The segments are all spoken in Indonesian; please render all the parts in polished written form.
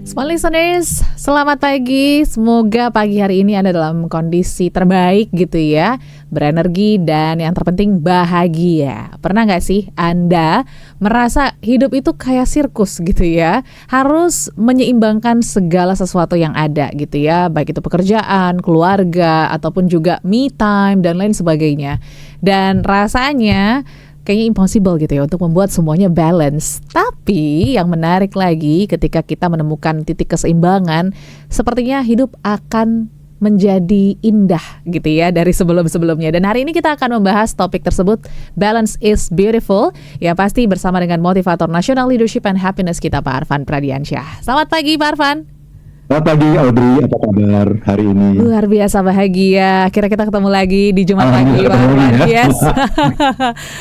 Small listeners, selamat pagi. Semoga pagi hari ini Anda dalam kondisi terbaik gitu ya, berenergi dan yang terpenting bahagia. Pernah nggak sih Anda merasa hidup itu kayak sirkus gitu ya? Harus menyeimbangkan segala sesuatu yang ada gitu ya, baik itu pekerjaan, keluarga, ataupun juga me time dan lain sebagainya. Dan rasanya kayaknya impossible gitu ya untuk membuat semuanya balance. Tapi yang menarik lagi ketika kita menemukan titik keseimbangan, sepertinya hidup akan menjadi indah gitu ya dari sebelum-sebelumnya. Dan hari ini kita akan membahas topik tersebut, Balance is Beautiful, yang pasti bersama dengan motivator National Leadership and Happiness kita, Pak Arfan Pradiansyah. Selamat pagi Pak Arfan. Selamat pagi Audrey, apa kabar hari ini? Luar biasa bahagia. Akhirnya kita ketemu lagi di Jumat pagi, Pak Arfan. Yes.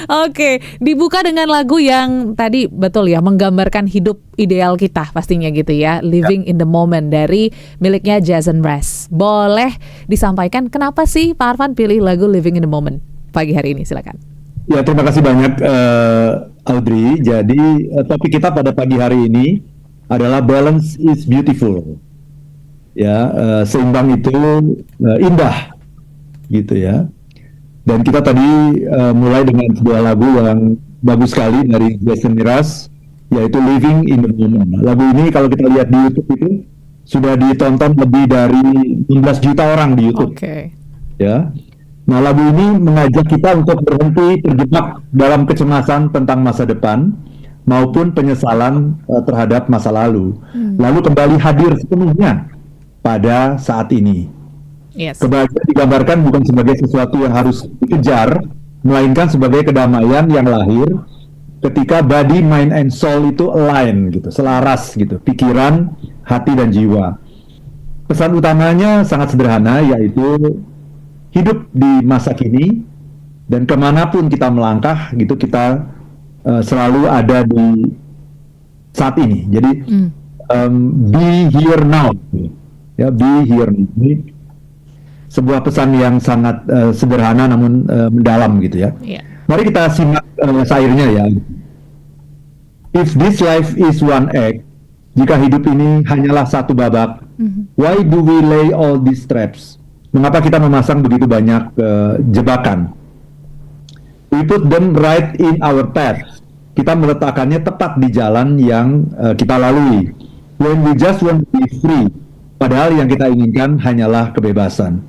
Oke, dibuka dengan lagu yang tadi betul ya, menggambarkan hidup ideal kita pastinya gitu ya, Living in the Moment dari miliknya Jason Mraz. Boleh disampaikan kenapa sih Pak Arfan pilih lagu Living in the Moment pagi hari ini? Silakan. Ya, terima kasih banyak Audrey. Jadi topik kita pada pagi hari ini adalah Balance is Beautiful. Ya, seimbang itu indah gitu ya. Dan kita tadi mulai dengan sebuah lagu yang bagus sekali dari Jason Mraz, yaitu Living in the Moment. Lagu ini kalau kita lihat di YouTube itu sudah ditonton lebih dari 16 juta orang di YouTube. Ya. Nah, lagu ini mengajak kita untuk berhenti terjebak dalam kecemasan tentang masa depan maupun penyesalan terhadap masa lalu. Lalu kembali hadir sepenuhnya pada saat ini. Yes. Kebahagiaan digambarkan bukan sebagai sesuatu yang harus dikejar, melainkan sebagai kedamaian yang lahir ketika body, mind, and soul itu align gitu, selaras gitu, pikiran, hati, dan jiwa. Pesan utamanya sangat sederhana, yaitu hidup di masa kini dan kemanapun kita melangkah gitu, kita selalu ada di saat ini. Jadi be here now. Ya, be here. Ini sebuah pesan yang sangat sederhana namun mendalam gitu ya. Yeah. Mari kita simak syairnya ya. If this life is one act, jika hidup ini hanyalah satu babak, why do we lay all these traps? Mengapa kita memasang begitu banyak jebakan? We put them right in our path. Kita meletakkannya tepat di jalan yang kita lalui. When we just want to be free. Padahal yang kita inginkan hanyalah kebebasan.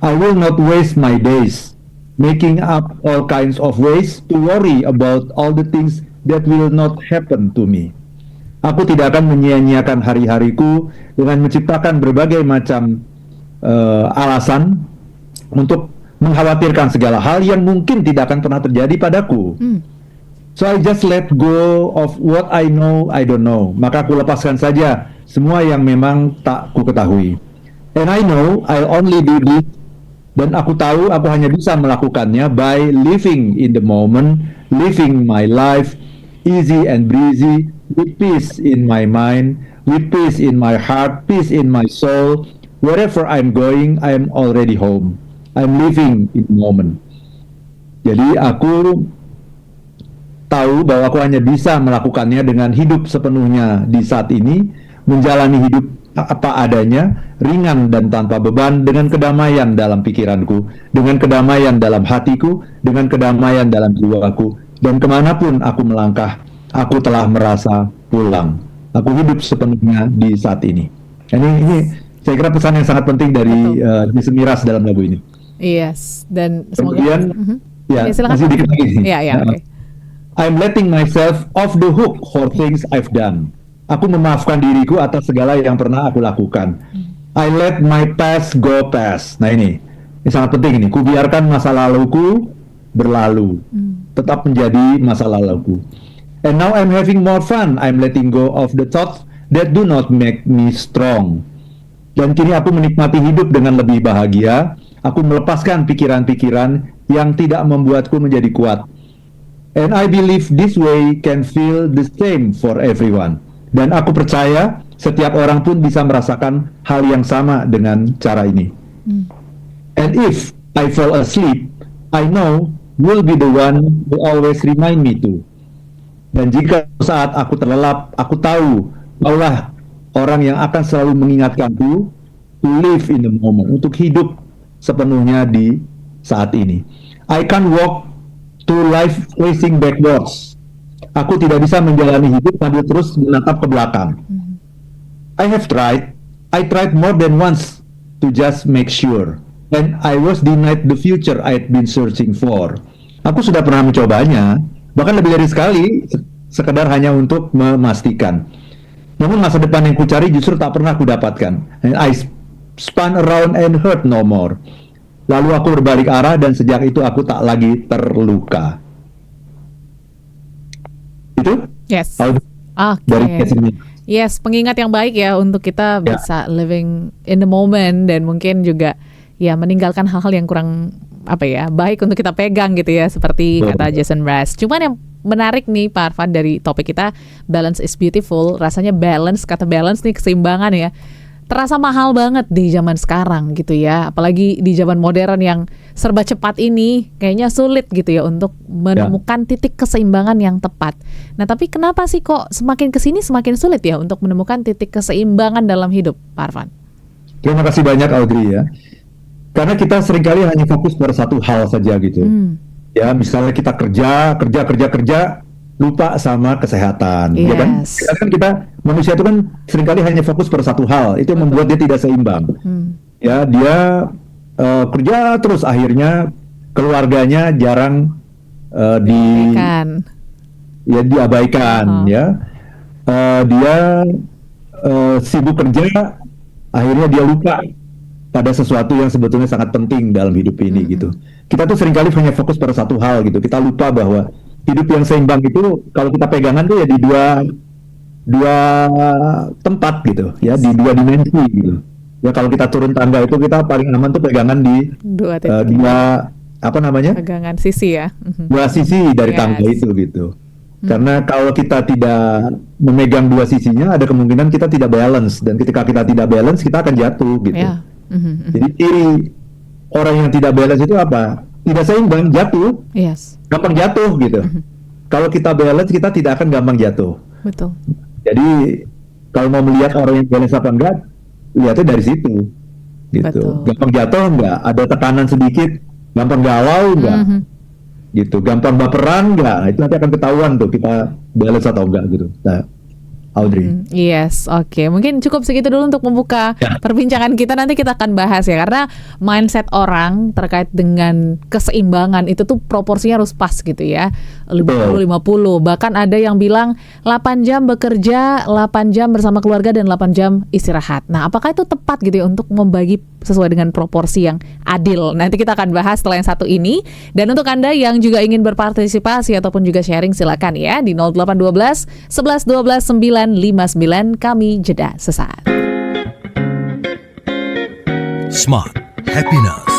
I will not waste my days making up all kinds of ways to worry about all the things that will not happen to me. Aku tidak akan menyia-nyiakan hari-hariku dengan menciptakan berbagai macam alasan untuk mengkhawatirkan segala hal yang mungkin tidak akan pernah terjadi padaku. So I just let go of what I know I don't know. Maka aku lepaskan saja semua yang memang tak ku ketahui. And I know I'll only do this, dan aku tahu aku hanya bisa melakukannya by living in the moment, living my life easy and breezy, with peace in my mind, with peace in my heart, peace in my soul. Wherever I'm going, I'm already home. I'm living in the moment. Jadi aku tahu bahwa aku hanya bisa melakukannya dengan hidup sepenuhnya di saat ini, menjalani hidup apa adanya, ringan dan tanpa beban, dengan kedamaian dalam pikiranku, dengan kedamaian dalam hatiku, dengan kedamaian dalam jiwaku, dan kemanapun aku melangkah, aku telah merasa pulang. Aku hidup sepenuhnya di saat ini. Ini saya kira pesan yang sangat penting dari Jason Mraz dalam lagu ini. Yes, dan semoga kemudian ya, masih dikit lagi. Okay. I'm letting myself off the hook for things I've done. Aku memaafkan diriku atas segala yang pernah aku lakukan. I let my past go past. Nah ini sangat penting ini. Kubiarkan masa laluku berlalu, tetap menjadi masa laluku. And now I'm having more fun. I'm letting go of the thoughts that do not make me strong. Dan kini aku menikmati hidup dengan lebih bahagia. Aku melepaskan pikiran-pikiran yang tidak membuatku menjadi kuat. And I believe this way can feel the same for everyone. Dan aku percaya setiap orang pun bisa merasakan hal yang sama dengan cara ini. And if I fall asleep, I know you'll be the one who always remind me to. Dan jika saat aku terlelap, aku tahu Allah orang yang akan selalu mengingatkanku to live in the moment, untuk hidup sepenuhnya di saat ini. I can't walk through life facing backwards. Aku tidak bisa menjalani hidup sambil terus menatap ke belakang. I have tried. I tried more than once to just make sure. And I was denied the future I'd been searching for. Aku sudah pernah mencobanya, bahkan lebih dari sekali, sekedar hanya untuk memastikan. Namun masa depan yang kucari justru tak pernah kudapatkan. And I spun around and hurt no more. Lalu aku berbalik arah dan sejak itu aku tak lagi terluka. Itu? Yes. Dari Oke. Yes, pengingat yang baik ya untuk kita bisa living in the moment dan mungkin juga ya meninggalkan hal-hal yang kurang baik untuk kita pegang gitu ya, seperti kata Jason Mraz. Cuman yang menarik nih Pak Arfan dari topik kita, balance is beautiful. Rasanya kata balance nih, keseimbangan ya, terasa mahal banget di zaman sekarang gitu ya. Apalagi di zaman modern yang serba cepat ini, kayaknya sulit gitu ya untuk menemukan titik keseimbangan yang tepat. Nah, tapi kenapa sih kok semakin kesini semakin sulit ya untuk menemukan titik keseimbangan dalam hidup, Pak Arfan? Terima kasih banyak Audrey ya. Karena kita seringkali hanya fokus pada satu hal saja gitu. Ya, misalnya kita kerja, lupa sama kesehatan, ya kan? Kita manusia itu kan seringkali hanya fokus pada satu hal, itu membuat dia tidak seimbang. Ya, dia kerja terus, akhirnya keluarganya jarang diabaikan, ya. Dia sibuk kerja, akhirnya dia lupa pada sesuatu yang sebetulnya sangat penting dalam hidup ini gitu. Kita tuh seringkali hanya fokus pada satu hal gitu. Kita lupa bahwa hidup yang seimbang itu kalau kita pegangan tuh ya di dua tempat gitu, ya, di dua dimensi gitu. Ya, kalau kita turun tangga itu kita paling aman tuh pegangan di dua pegangan sisi ya. Dua sisi dari tangga itu gitu. Karena kalau kita tidak memegang dua sisinya, ada kemungkinan kita tidak balance, dan ketika kita tidak balance kita akan jatuh gitu. Jadi ciri orang yang tidak balance itu apa? Tidak seimbang, jatuh. Gampang jatuh gitu. Kalau kita balance kita tidak akan gampang jatuh. Betul. Jadi kalau mau melihat orang yang balance apa enggak, lihatnya dari situ. Gitu. Betul. Gampang jatuh enggak? Ada tekanan sedikit, gampang galau enggak? Gitu. Gampang baperan enggak? Itu nanti akan ketahuan tuh kita balance atau enggak gitu. Nah, Audrey. Yes, oke. Mungkin cukup segitu dulu untuk membuka perbincangan kita. Nanti kita akan bahas ya, karena mindset orang terkait dengan keseimbangan itu tuh proporsinya harus pas gitu ya. 50-50. Bahkan ada yang bilang 8 jam bekerja, 8 jam bersama keluarga, dan 8 jam istirahat. Nah, apakah itu tepat gitu ya untuk membagi sesuai dengan proporsi yang adil? Nanti kita akan bahas setelah yang satu ini. Dan untuk Anda yang juga ingin berpartisipasi ataupun juga sharing, silakan ya di 0812 11 12 959. Kami jeda sesaat. Smart Happiness.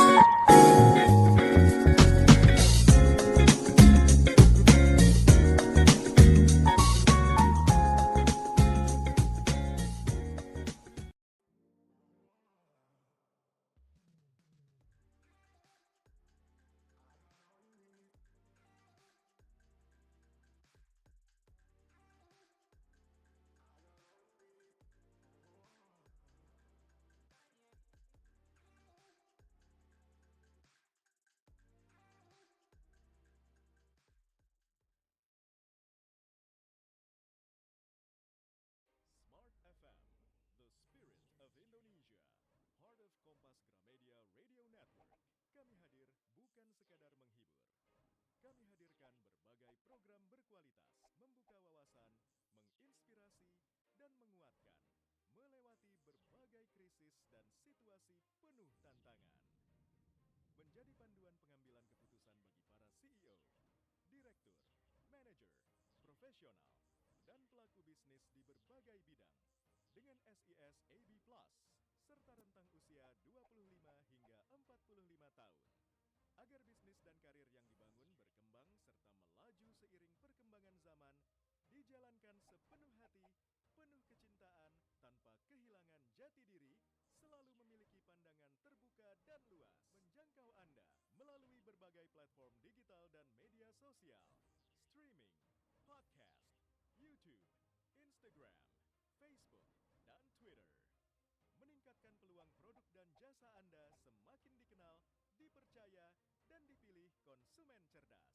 dan jasa Anda semakin dikenal, dipercaya, dan dipilih konsumen cerdas.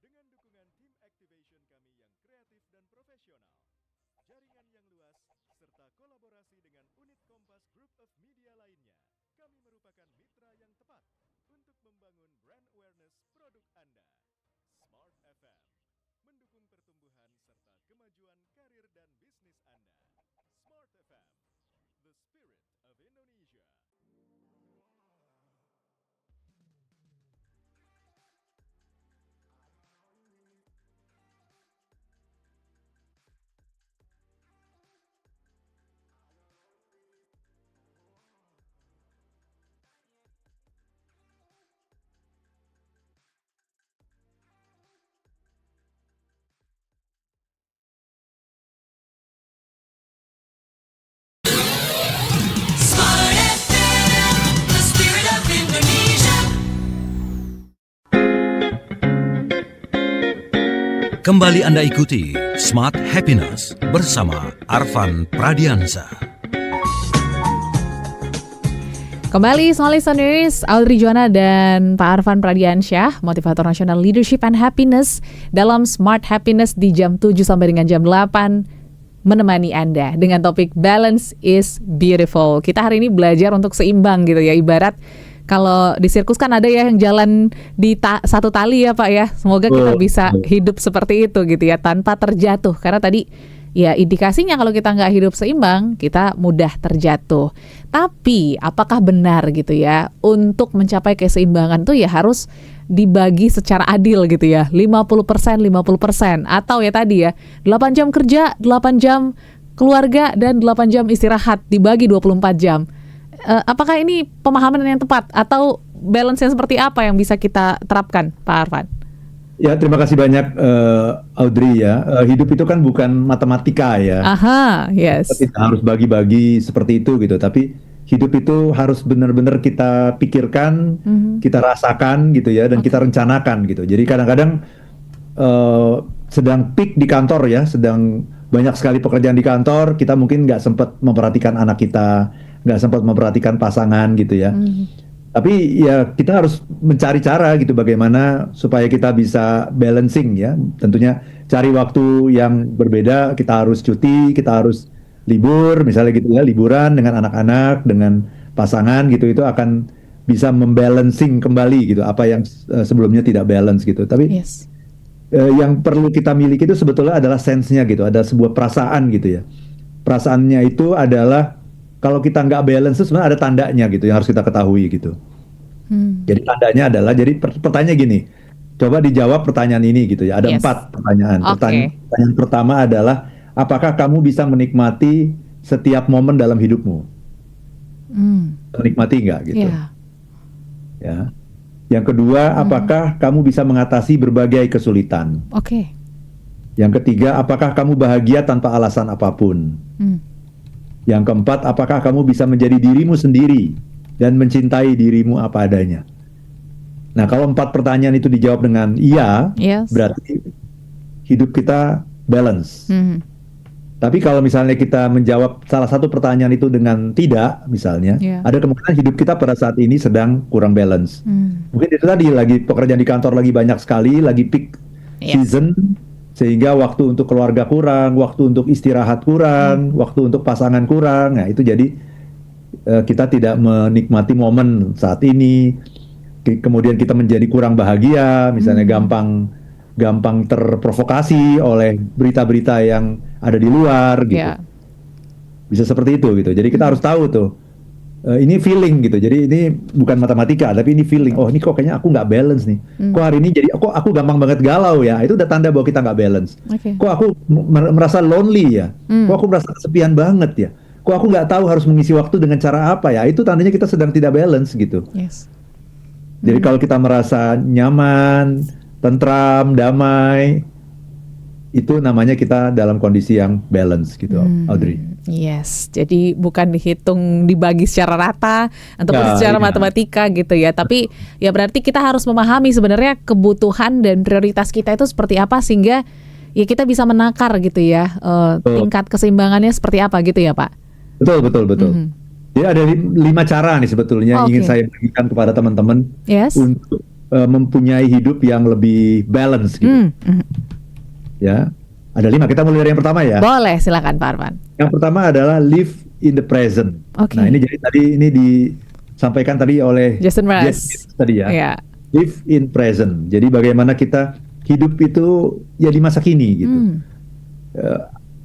Dengan dukungan tim activation kami yang kreatif dan profesional, jaringan yang luas, serta kolaborasi dengan unit Kompas Group of Media lainnya, kami merupakan mitra yang tepat untuk membangun brand awareness produk Anda. Smart FM mendukung pertumbuhan serta kemajuan karir dan bisnis Anda. Smart FM, the spirit of Indonesia. Smart FM, the spirit of Indonesia. Kembali Anda ikuti Smart Happiness bersama Arfan Pradiansa. Kembali small listeners, Audrey Joanna dan Pak Arfan Pradiansyah, motivator nasional leadership and happiness dalam Smart Happiness di jam 7 sampai dengan jam 8 menemani Anda dengan topik Balance is Beautiful. Kita hari ini belajar untuk seimbang gitu ya, ibarat kalau di sirkus kan ada ya yang jalan di satu tali ya Pak ya. Semoga kita bisa hidup seperti itu gitu ya, tanpa terjatuh. Karena tadi ya indikasinya kalau kita nggak hidup seimbang, kita mudah terjatuh. Tapi apakah benar gitu ya, untuk mencapai keseimbangan tuh ya harus dibagi secara adil gitu ya, 50%, 50%. Atau ya tadi ya, 8 jam kerja, 8 jam keluarga, dan 8 jam istirahat, dibagi 24 jam. Apakah ini pemahaman yang tepat? Atau balance yang seperti apa yang bisa kita terapkan, Pak Arfan? Ya, terima kasih banyak Audrey ya. Hidup itu kan bukan matematika ya. Aha, yes. Kita tidak harus bagi-bagi seperti itu gitu. Tapi hidup itu harus benar-benar kita pikirkan, kita rasakan gitu ya, dan kita rencanakan gitu. Jadi kadang-kadang sedang peak di kantor ya, sedang banyak sekali pekerjaan di kantor, kita mungkin nggak sempat memperhatikan anak kita, nggak sempat memperhatikan pasangan gitu ya. Tapi ya kita harus mencari cara gitu bagaimana supaya kita bisa balancing ya. Tentunya cari waktu yang berbeda, kita harus cuti, kita harus libur misalnya gitu ya, liburan dengan anak-anak, dengan pasangan gitu, itu akan bisa membalancing kembali gitu apa yang sebelumnya tidak balance gitu. Tapi yang perlu kita miliki itu sebetulnya adalah sense-nya gitu, ada sebuah perasaan gitu ya. Perasaannya itu adalah kalau kita nggak balance itu sebenarnya ada tandanya gitu yang harus kita ketahui gitu. Jadi tandanya adalah, jadi pertanyaan gini, coba dijawab pertanyaan ini gitu ya. Ada 4 pertanyaan. Pertanyaan pertama adalah, apakah kamu bisa menikmati setiap momen dalam hidupmu? Menikmati nggak gitu? Ya. Yang kedua, apakah kamu bisa mengatasi berbagai kesulitan? Yang ketiga, apakah kamu bahagia tanpa alasan apapun? Yang keempat, apakah kamu bisa menjadi dirimu sendiri dan mencintai dirimu apa adanya? Nah, kalau 4 pertanyaan itu dijawab dengan iya, berarti hidup kita balance. Tapi kalau misalnya kita menjawab salah satu pertanyaan itu dengan tidak, misalnya, ada kemungkinan hidup kita pada saat ini sedang kurang balance. Mungkin itu tadi, lagi pekerjaan di kantor lagi banyak sekali, lagi peak season, sehingga waktu untuk keluarga kurang, waktu untuk istirahat kurang, waktu untuk pasangan kurang. Nah, itu jadi kita tidak menikmati momen saat ini. Kemudian kita menjadi kurang bahagia, misalnya gampang terprovokasi oleh berita-berita yang ada di luar gitu. Bisa seperti itu gitu. Jadi kita harus tahu tuh, ini feeling gitu. Jadi ini bukan matematika, tapi ini feeling. Oh, ini kok kayaknya aku nggak balance nih. Kok hari ini jadi aku gampang banget galau ya. Itu udah tanda bahwa kita nggak balance. Kok aku merasa lonely ya. Kok aku merasa kesepian banget ya. Kok aku nggak tahu harus mengisi waktu dengan cara apa ya. Itu tandanya kita sedang tidak balance gitu. Jadi kalau kita merasa nyaman, tentram, damai, itu namanya kita dalam kondisi yang balance gitu, Audrey. Jadi bukan dihitung, dibagi secara rata ataupun secara matematika gitu ya. Tapi ya berarti kita harus memahami sebenarnya kebutuhan dan prioritas kita itu seperti apa, sehingga ya kita bisa menakar gitu ya, tingkat keseimbangannya seperti apa gitu ya Pak. Betul. Jadi ada 5 cara nih sebetulnya Oke. ingin saya berikan kepada teman-teman Yes. untuk mempunyai hidup yang lebih balance gitu. Ya, ada 5. Kita mulai dari yang pertama ya. Boleh, silakan Pak Arfan. Yang pertama adalah live in the present. Oke. Nah, ini jadi tadi ini disampaikan tadi oleh Jason Mraz. tadi ya. Iya. Live in present. Jadi bagaimana kita hidup itu ya di masa kini gitu.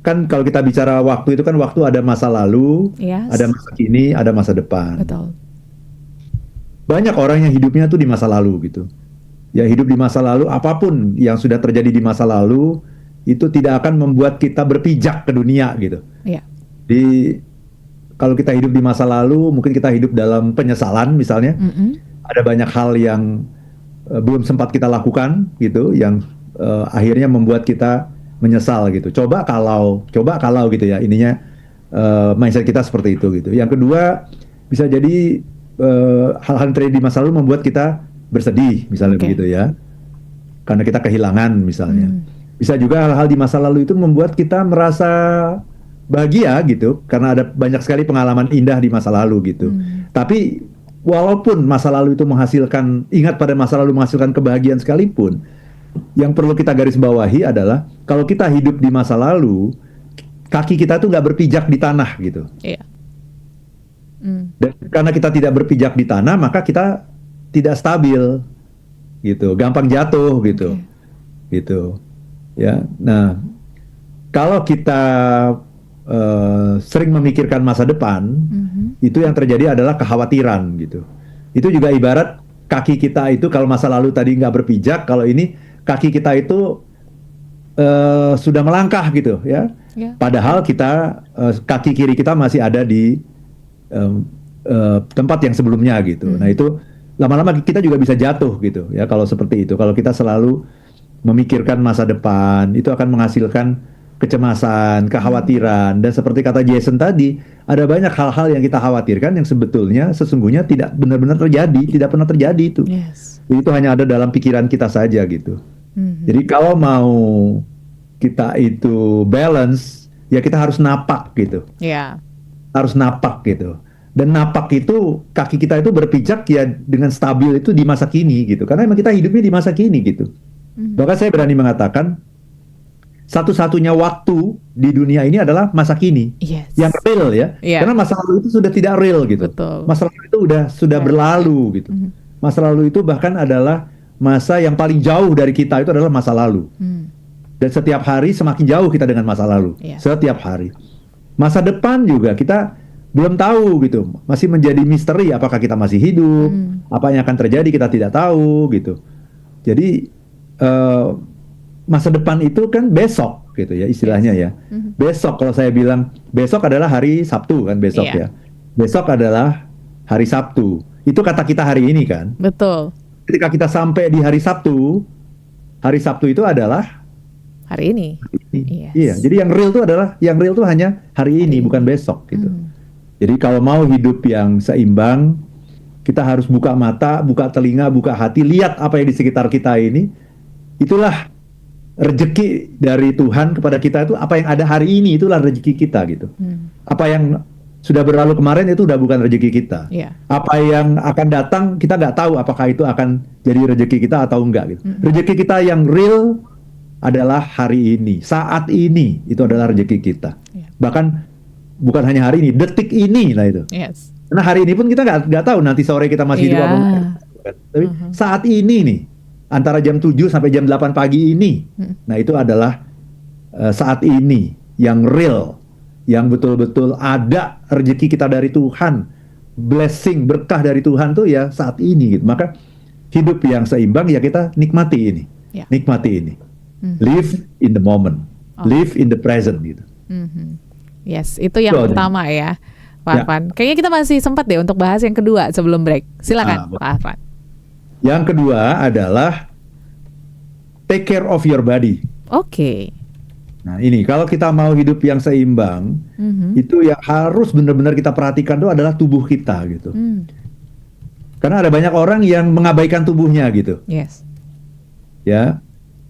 Kan kalau kita bicara waktu itu kan waktu ada masa lalu, Yes. ada masa kini, ada masa depan. Betul. Banyak orang yang hidupnya tuh di masa lalu gitu. Ya hidup di masa lalu, apapun yang sudah terjadi di masa lalu itu tidak akan membuat kita berpijak ke dunia gitu. Iya. Kalau kita hidup di masa lalu, mungkin kita hidup dalam penyesalan misalnya. Ada banyak hal yang belum sempat kita lakukan gitu, yang akhirnya membuat kita menyesal gitu. Coba kalau gitu ya, ininya mindset kita seperti itu gitu. Yang kedua bisa jadi hal-hal yang terjadi di masa lalu membuat kita bersedih misalnya Oke. begitu ya, karena kita kehilangan misalnya. Bisa juga hal-hal di masa lalu itu membuat kita merasa bahagia gitu, karena ada banyak sekali pengalaman indah di masa lalu gitu. Tapi walaupun masa lalu itu ingat pada masa lalu menghasilkan kebahagiaan sekalipun, yang perlu kita garis bawahi adalah kalau kita hidup di masa lalu, kaki kita tuh nggak berpijak di tanah gitu. Iya. Dan karena kita tidak berpijak di tanah, maka kita tidak stabil gitu, gampang jatuh gitu. Gitu. Ya. Nah, kalau kita sering memikirkan masa depan, itu yang terjadi adalah kekhawatiran gitu. Itu juga ibarat kaki kita itu, kalau masa lalu tadi nggak berpijak, kalau ini kaki kita itu sudah melangkah gitu ya. Padahal kita kaki kiri kita masih ada di tempat yang sebelumnya gitu. Nah itu lama-lama kita juga bisa jatuh gitu ya kalau seperti itu. Kalau kita selalu memikirkan masa depan, itu akan menghasilkan kecemasan, kekhawatiran, dan seperti kata Jason tadi, ada banyak hal-hal yang kita khawatirkan yang sesungguhnya tidak benar-benar terjadi, tidak pernah terjadi itu. Yes. Itu hanya ada dalam pikiran kita saja gitu. Jadi kalau mau kita itu balance, ya kita harus napak gitu. Iya. Harus napak gitu. Dan napak itu, kaki kita itu berpijak ya dengan stabil itu di masa kini gitu. Karena emang kita hidupnya di masa kini gitu. Bahkan saya berani mengatakan, satu-satunya waktu di dunia ini adalah masa kini. Yes. Yang real ya. Iya. Karena masa lalu itu sudah tidak real gitu. Betul. Masa lalu itu sudah berlalu gitu. Masa lalu itu bahkan adalah masa yang paling jauh dari kita, itu adalah masa lalu. Dan setiap hari semakin jauh kita dengan masa lalu. Iya. Setiap hari. Masa depan juga kita belum tahu gitu. Masih menjadi misteri, apakah kita masih hidup, apa yang akan terjadi kita tidak tahu gitu. Jadi masa depan itu kan besok gitu ya istilahnya ya. Besok, kalau saya bilang besok adalah hari Sabtu kan, besok Iya. ya. Besok adalah hari Sabtu. Itu kata kita hari ini kan. Betul. Ketika kita sampai di hari Sabtu itu adalah Hari ini. Yes. iya. Jadi yang real itu hanya hari ini, bukan besok gitu. Jadi kalau mau hidup yang seimbang, kita harus buka mata, buka telinga, buka hati, lihat apa yang di sekitar kita ini. Itulah rezeki dari Tuhan kepada kita, itu apa yang ada hari ini, itulah rezeki kita gitu. Apa yang sudah berlalu kemarin itu udah bukan rezeki kita. Iya. Apa yang akan datang kita nggak tahu apakah itu akan jadi rezeki kita atau enggak gitu. Rezeki kita yang real adalah hari ini, saat ini, itu adalah rezeki kita. Iya. Bahkan bukan hanya hari ini, detik ini lah itu. Yes. Karena hari ini pun kita nggak tahu nanti sore kita masih hidup Iya. apa enggak. Tapi saat ini nih, antara jam 7 sampai jam 8 pagi ini, nah itu adalah saat ini yang real, yang betul-betul ada rezeki kita dari Tuhan, blessing, berkah dari Tuhan tuh ya saat ini gitu. Maka hidup yang seimbang ya kita nikmati ini, Ya. nikmati ini, live in the moment, live in the present gitu. Yes, itu yang Betul. pertama ya, Pak Ya. Arfan. Kayaknya kita masih sempat deh untuk bahas yang kedua sebelum break. Silakan, boleh. Pak Arfan. Yang kedua adalah take care of your body. Oke. Nah ini kalau kita mau hidup yang seimbang, itu yang harus benar-benar kita perhatikan itu adalah tubuh kita gitu. Karena ada banyak orang yang mengabaikan tubuhnya gitu, Yes. ya.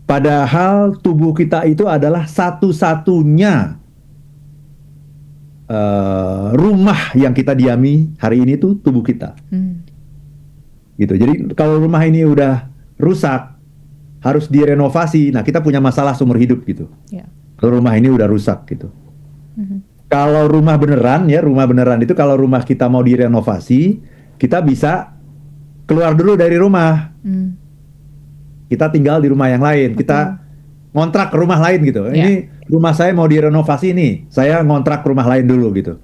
Padahal tubuh kita itu adalah satu-satunya rumah yang kita diami hari ini tuh tubuh kita. Gitu. Jadi kalau rumah ini udah rusak, harus direnovasi. Nah, kita punya masalah seumur hidup gitu. Ya. Kalau rumah ini udah rusak gitu. Kalau rumah beneran ya, rumah beneran itu kalau rumah kita mau direnovasi, kita bisa keluar dulu dari rumah. Kita tinggal di rumah yang lain. Kita ngontrak ke rumah lain gitu. Ya. Ini rumah saya mau direnovasi nih. Saya ngontrak ke rumah lain dulu gitu.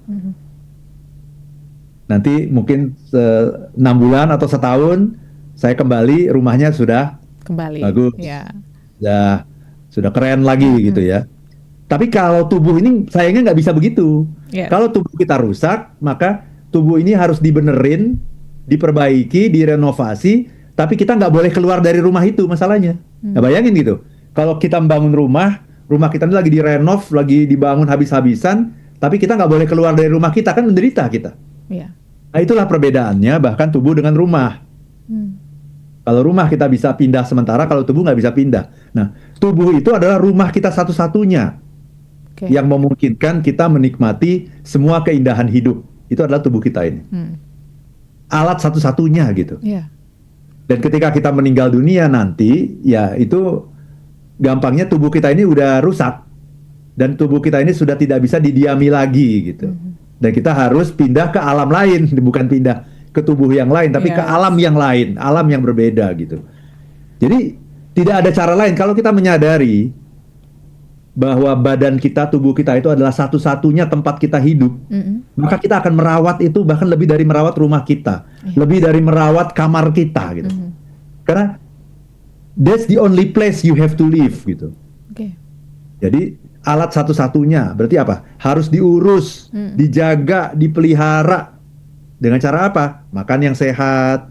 Nanti mungkin 6 bulan atau setahun saya kembali, rumahnya sudah Kembali. bagus. Ya. Sudah keren lagi gitu ya. Tapi kalau tubuh ini sayangnya nggak bisa begitu. Yes. Kalau tubuh kita rusak, maka tubuh ini harus dibenerin, diperbaiki, direnovasi. Tapi kita nggak boleh keluar dari rumah itu masalahnya. Nah, bayangin gitu. Kalau kita membangun rumah kita ini lagi direnov, lagi dibangun habis-habisan, tapi kita nggak boleh keluar dari rumah kita, kan menderita kita. Ya. Nah, itulah perbedaannya bahkan tubuh dengan rumah. Kalau rumah kita bisa pindah sementara, kalau tubuh nggak bisa pindah. Nah, tubuh itu adalah rumah kita satu-satunya Oke. yang memungkinkan kita menikmati semua keindahan hidup. Itu adalah tubuh kita ini. Alat satu-satunya gitu. Ya. Dan ketika kita meninggal dunia nanti, ya itu gampangnya tubuh kita ini udah rusak. Dan tubuh kita ini sudah tidak bisa didiami lagi gitu. Dan kita harus pindah ke alam lain, bukan pindah ke tubuh yang lain, tapi ke Yes. alam yang lain, alam yang berbeda gitu. Jadi tidak ada cara lain kalau kita menyadari bahwa badan kita, tubuh kita itu adalah satu-satunya tempat kita hidup, maka kita akan merawat itu bahkan lebih dari merawat rumah kita, lebih dari merawat kamar kita gitu. Karena that's the only place you have to live gitu. Oke. Jadi alat satu-satunya berarti apa? Harus diurus, dijaga, dipelihara. Dengan cara apa? Makan yang sehat,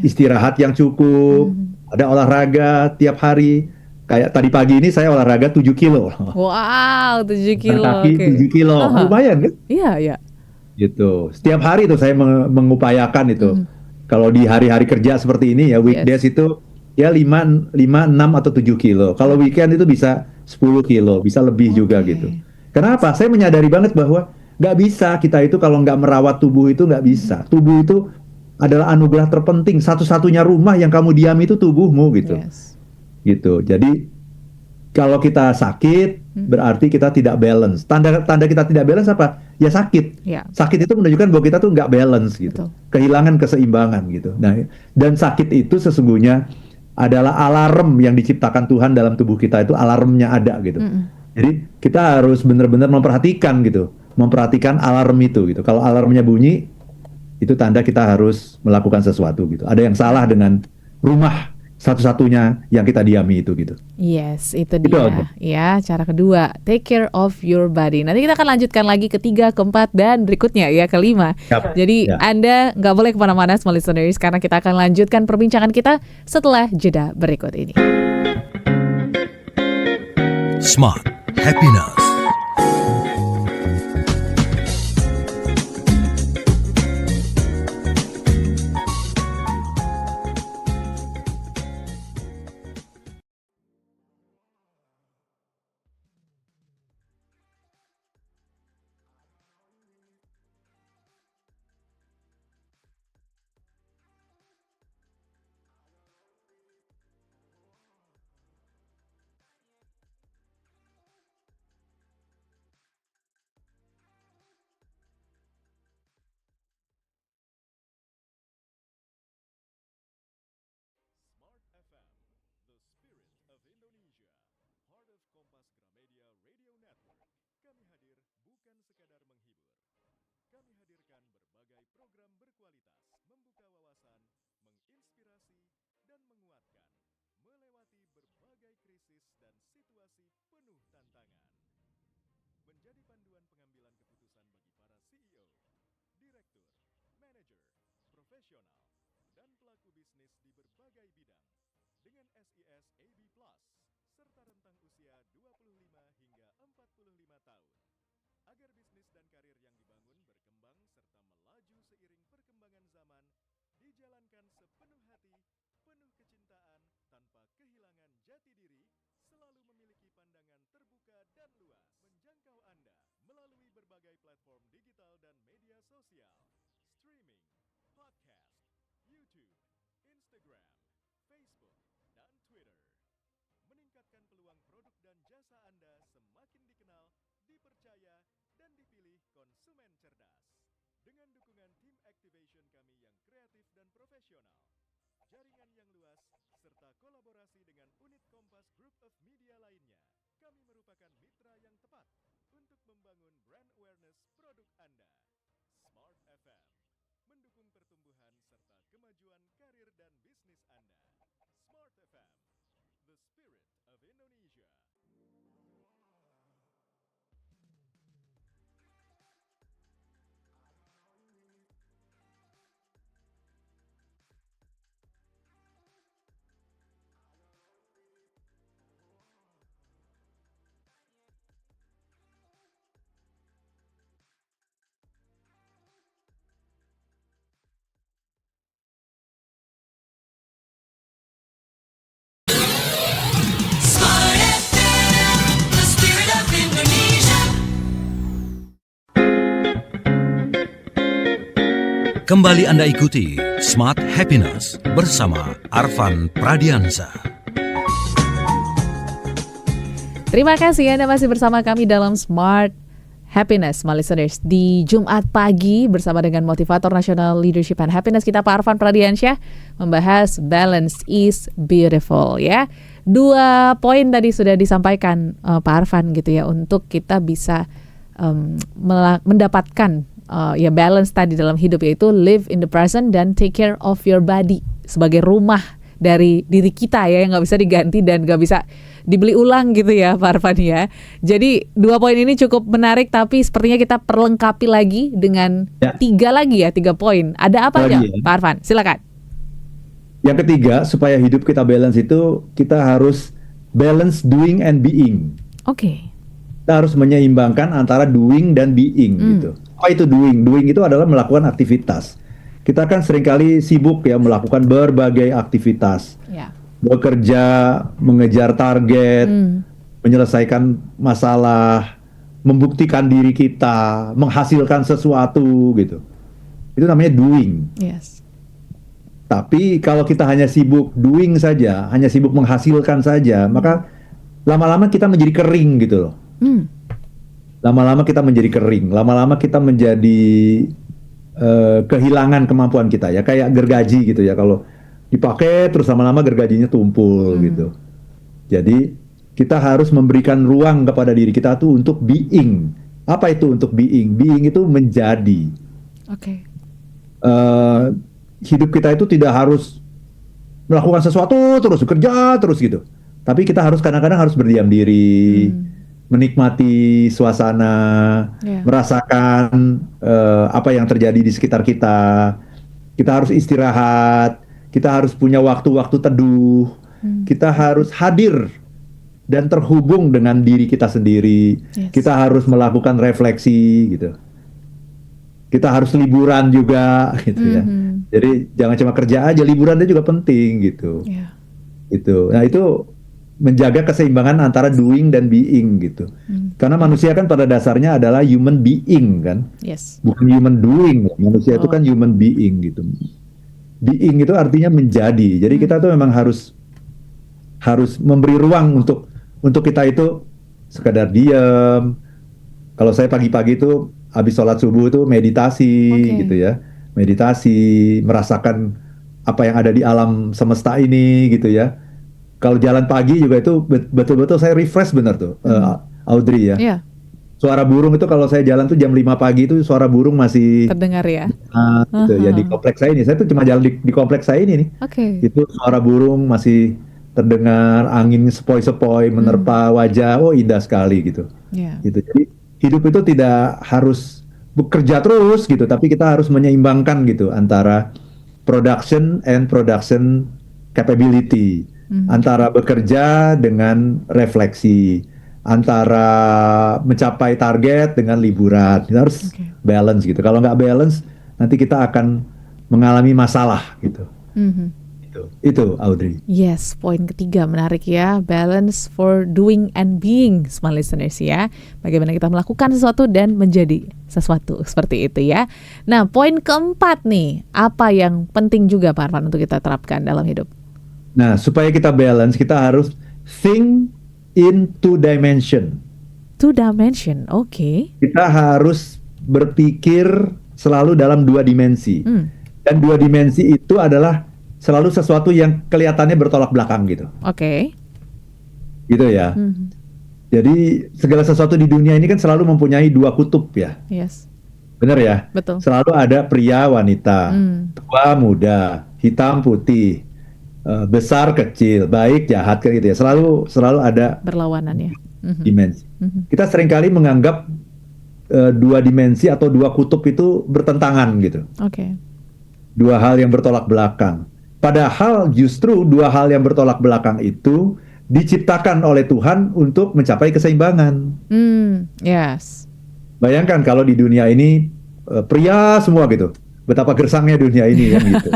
istirahat yang cukup, ada olahraga tiap hari. Kayak tadi pagi ini saya olahraga 7 kilo. Wow, 7 kilo. Kaki Oke. 7 kilo. Aha. Lumayan kan? Iya, iya. Gitu. Setiap hari itu saya mengupayakan itu. Kalau di hari-hari kerja seperti ini ya, weekdays itu ya 5, 6 atau 7 kilo. Kalau weekend itu bisa 10 kilo, bisa lebih juga gitu. Kenapa? Saya menyadari banget bahwa nggak bisa kita itu kalau nggak merawat tubuh itu nggak bisa. Tubuh itu adalah anugerah terpenting. Satu-satunya rumah yang kamu diami itu tubuhmu gitu. Yes. Gitu. Jadi kalau kita sakit berarti kita tidak balance. Tanda kita tidak balance apa? Ya sakit. Ya. Sakit itu menunjukkan bahwa kita tuh nggak balance gitu. Betul. Kehilangan keseimbangan gitu. Nah, dan sakit itu sesungguhnya adalah alarm yang diciptakan Tuhan dalam tubuh kita, itu alarmnya ada gitu. Jadi kita harus benar-benar memperhatikan gitu. Memperhatikan alarm itu gitu. Kalau alarmnya bunyi, itu tanda kita harus melakukan sesuatu gitu. Ada yang salah dengan rumah satu-satunya yang kita diami itu gitu. Yes, itu Itu dia. aja. Ya, cara kedua, take care of your body. Nanti kita akan lanjutkan lagi ketiga, keempat, dan berikutnya ya, kelima. Yap. Jadi Ya. Anda nggak boleh kemana-mana, small listeners, karena kita akan lanjutkan perbincangan kita setelah jeda berikut ini. Smart Happiness. Smart FM, the spirit of Indonesia, heart of Kompas Gramedia Radio Network. Kami hadir bukan sekadar menghibur. Kami hadirkan berbagai program berkualitas, membuka wawasan, menginspirasi, dan menguatkan, melewati berbagai krisis dan situasi penuh tantangan. Menjadi panduan pengambilan keputusan bagi para CEO, direktur, manajer, profesional, dan pelaku bisnis di berbagai bidang dengan SIS AB Plus serta rentang usia 25 hingga 45 tahun agar bisnis dan karir yang dibangun berkembang serta melaju seiring perkembangan zaman dijalankan sepenuh hati, penuh kecintaan, tanpa kehilangan jati diri, selalu memiliki pandangan terbuka dan luas menjangkau Anda melalui berbagai platform digital dan media sosial, streaming, podcast, YouTube, Instagram, Facebook, dan Twitter. Meningkatkan peluang produk dan jasa Anda semakin dikenal, dipercaya, dan dipilih konsumen cerdas. Dengan dukungan tim activation kami yang kreatif dan profesional, jaringan yang luas, serta kolaborasi dengan unit Kompas Group of Media lainnya, kami merupakan mitra yang tepat untuk membangun brand awareness produk Anda. Smart FM, mendukung pertumbuhan serta kemajuan karir dan bisnis Anda. Smart FM, the spirit of Indonesia. Smart FM, the spirit of Indonesia. Kembali Anda ikuti Smart Happiness bersama Arfan Pradiansa. Terima kasih Anda masih bersama kami dalam Smart Happiness, my listeners. Di Jumat pagi bersama dengan motivator nasional leadership and happiness kita Pak Arfan Pradiansyah membahas balance is beautiful ya. 2 poin tadi sudah disampaikan Pak Arfan gitu ya untuk kita bisa mendapatkan ya balance tadi dalam hidup, yaitu live in the present dan take care of your body sebagai rumah dari diri kita ya, yang nggak bisa diganti dan nggak bisa dibeli ulang gitu ya Pak Arfan ya. Jadi 2 poin ini cukup menarik, tapi sepertinya kita perlengkapi lagi dengan 3 lagi ya, 3 poin. Ada apa aja Pak Arfan? Silakan. Yang ketiga, supaya hidup kita balance itu kita harus balance doing and being. Oke. Kita harus menyeimbangkan antara doing dan being gitu. Apa itu doing? Doing itu adalah melakukan aktivitas. Kita kan seringkali sibuk ya melakukan berbagai aktivitas. Ya. Bekerja, mengejar target, menyelesaikan masalah, membuktikan diri kita, menghasilkan sesuatu gitu. Itu namanya doing. Yes. Tapi kalau kita hanya sibuk doing saja, hanya sibuk menghasilkan saja, maka lama-lama kita menjadi kering gitu loh. Lama-lama kita menjadi kering, lama-lama kita menjadi kehilangan kemampuan kita ya, kayak gergaji gitu ya, kalau dipakai terus lama-lama gergajinya tumpul gitu. Jadi kita harus memberikan ruang kepada diri kita tuh untuk being. Apa itu untuk being? Being itu menjadi. Oke. Hidup kita itu tidak harus melakukan sesuatu terus, bekerja terus gitu. Tapi kita harus kadang-kadang harus berdiam diri, menikmati suasana, merasakan apa yang terjadi di sekitar kita. Kita harus istirahat, kita harus punya waktu-waktu teduh, kita harus hadir dan terhubung dengan diri kita sendiri. Kita harus melakukan refleksi gitu. Kita harus liburan juga gitu ya. Jadi jangan cuma kerja aja, liburan itu juga penting gitu. Gitu. Nah itu menjaga keseimbangan antara doing dan being gitu. Karena manusia kan pada dasarnya adalah human being kan. Yes. Bukan human doing. Manusia itu kan human being gitu. Being itu artinya menjadi. Jadi kita tuh memang harus memberi ruang untuk kita itu sekadar diam. Kalau saya pagi-pagi itu habis sholat subuh itu meditasi gitu ya. Meditasi, merasakan apa yang ada di alam semesta ini gitu ya. Kalau jalan pagi juga itu betul-betul saya refresh benar tuh, Audrey ya. Suara burung itu kalau saya jalan tuh jam 5 pagi itu suara burung masih terdengar ya. Gitu ya, di kompleks saya ini. Saya tuh cuma jalan di kompleks saya ini nih. Itu suara burung masih terdengar, angin sepoi-sepoi menerpa wajah. Oh, indah sekali gitu. Gitu. Jadi hidup itu tidak harus bekerja terus gitu, tapi kita harus menyeimbangkan gitu antara production and production capability, antara bekerja dengan refleksi, antara mencapai target dengan liburan. Kita harus balance gitu. Kalau nggak balance, nanti kita akan mengalami masalah gitu. Itu Audrey. Yes, poin ketiga menarik ya, balance for doing and being, smart listeners ya. Bagaimana kita melakukan sesuatu dan menjadi sesuatu, seperti itu ya. Nah, poin keempat nih, apa yang penting juga Pak Arfan untuk kita terapkan dalam hidup? Nah, supaya kita balance, kita harus think in 2 dimension. 2 dimension, oke. Kita harus berpikir selalu dalam 2 dimensi. Dan 2 dimensi itu adalah selalu sesuatu yang kelihatannya bertolak belakang gitu. Oke. Gitu ya. Jadi segala sesuatu di dunia ini kan selalu mempunyai 2 kutub ya. Yes, Benar ya? betul. Selalu ada pria, wanita, tua, muda, hitam, putih, besar, kecil, baik, jahat kan gitu ya. Selalu ada Berlawanan ya. dimensi. Kita seringkali menganggap 2 dimensi atau 2 kutub itu bertentangan gitu. Oke. 2 hal yang bertolak belakang. Padahal justru 2 hal yang bertolak belakang itu diciptakan oleh Tuhan untuk mencapai keseimbangan. Yes. Bayangkan kalau di dunia ini pria semua gitu, betapa gersangnya dunia ini kan gitu.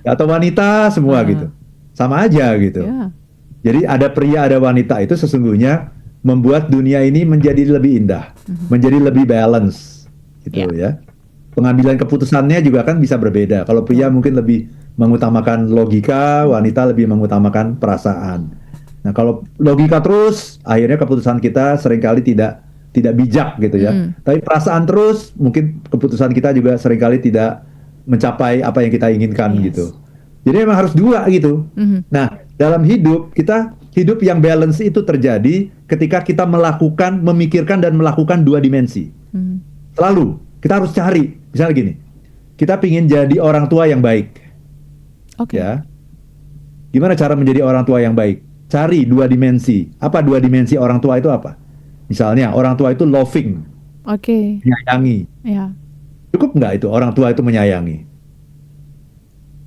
Atau wanita semua gitu, sama aja gitu. Yeah. Jadi ada pria ada wanita itu sesungguhnya membuat dunia ini menjadi lebih indah, menjadi lebih balance gitu ya. Pengambilan keputusannya juga kan bisa berbeda. Kalau pria mungkin lebih mengutamakan logika, wanita lebih mengutamakan perasaan. Nah, kalau logika terus, akhirnya keputusan kita seringkali tidak bijak gitu ya. Tapi perasaan terus, mungkin keputusan kita juga seringkali tidak mencapai apa yang kita inginkan gitu. Jadi memang harus 2 gitu. Nah, dalam hidup kita, hidup yang balance itu terjadi ketika kita memikirkan dan melakukan 2 dimensi. Selalu kita harus cari, misalnya gini, kita pingin jadi orang tua yang baik. Oke. Ya. Gimana cara menjadi orang tua yang baik? Cari 2 dimensi. Apa 2 dimensi orang tua itu apa? Misalnya orang tua itu loving, Oke. menyayangi. Ya. Cukup nggak itu orang tua itu menyayangi?